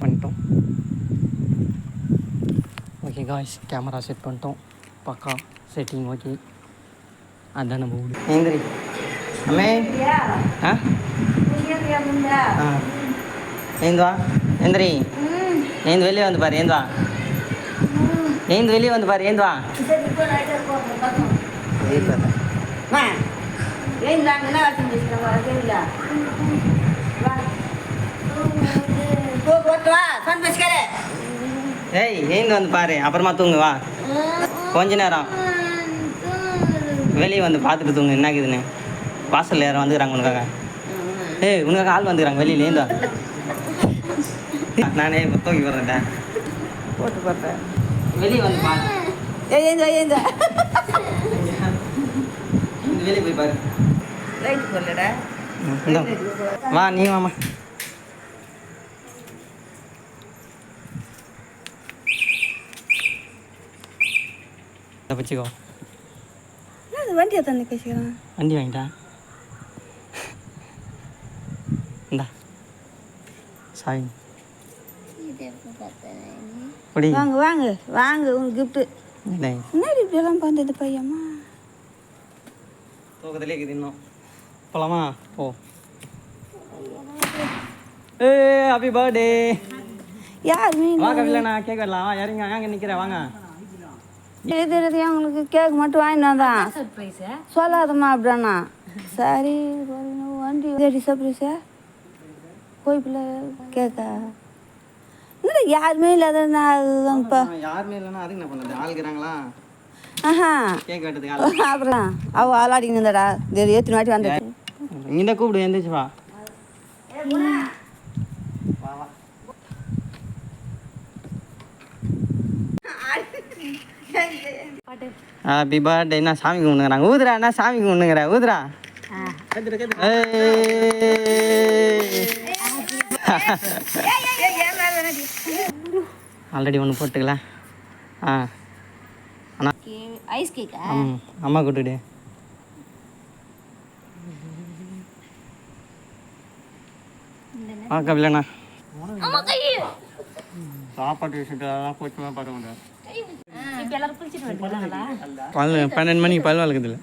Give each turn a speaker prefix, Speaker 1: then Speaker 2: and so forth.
Speaker 1: பண்ணிட்டோம். Okay guys, camera set பண்ணிட்டோம். பக்கா செட்டிங் ஓகே. அதுதான் நம்ம வீடு. ஏந்திரி அம்மே. ஏந்து வா. ஏந்திரி. ஏந்து வெளியே வந்து பாரு. ஏந்து வா. ஏந்து வெளியே வந்து பாரு. ஏந்து வா. ஏய் ஏந்து வந்து பாரு. அப்புறமா தூங்கு வா. கொஞ்ச நேரம் வெளியே வந்து பார்த்துட்டு தூங்கு. என்னாக்குதுன்னு வாசலில் யாரும் வந்துக்கிறாங்க உனக்காக. ஏய் உனக்காக ஆள் வந்துக்கிறாங்க வெளியில். ஏந்தா நானே தூக்கி போடுறேன். போட்டு போடுறேன். வெளியே வந்து பாரு. ஏந்தா வெளியே போய் பாரு. லைட் போடலடா. வா நீ வாமா. வச்சுக்கோ.
Speaker 2: வண்டியை தண்ணி பேசிக்கிறேன்.
Speaker 1: வண்டி வாங்கிட்டா. இந்தா சாவி.
Speaker 2: வாங்க வாங்க வாங்க. உங்க கிஃப்ட்டு என்ன இப்படியெல்லாம் பண்ணுறது பையம்மா.
Speaker 1: தூக்கத்திலே இருக்குது இன்னும். போலாமா? போ. ஏ ஹாப்பி பர்த்டே.
Speaker 2: யார் மீன்
Speaker 1: வா கவிலண்ணா கேக் வரலாம். வா யாருங்க அங்கே நிற்கிறேன் வாங்க.
Speaker 2: தெரியுது அவங்களுக்கு கேக் மட்டும் வாங்கிட்டு வந்தான். சொல்லாதம்மா அப்படின்னா சரி. வண்டி தேடி சர்ப்ரைஸா கோயிப்பில் கேக்கா இல்லை யாருமே இல்லாத இப்போ
Speaker 1: யாருமே இல்லைன்னா அதுக்கு என்ன பண்ணுறது? ஆளுக்குறாங்களா?
Speaker 2: ஆஹா
Speaker 1: கேக் வெட்டதுக்கு
Speaker 2: அப்புறம் அவள் ஆளாடிக்கு இருந்தாடா. எத்தனை வாட்டி வந்துட்டு
Speaker 1: இங்கே கூப்பிடு. எந்திரிச்சு வா. Happy birthday. என்ன சாமி கும்பிடுங்கிறாங்க. ஊதுரா. என்ன சாமி கும்பிடுங்கிற? ஊதுரா. ஆல்ரெடி ஒன்று போட்டுக்கலாம். அண்ணா
Speaker 2: ஐஸ் கேக்கா?
Speaker 1: அம்மா கூட்டுடு. கபிலண்ணா சாப்பாட்டு விஷயத்தான் போச்சுமா பார்க்க முடியாது. 12 மணிக்கு பல் வளர்க்குது இல்லை.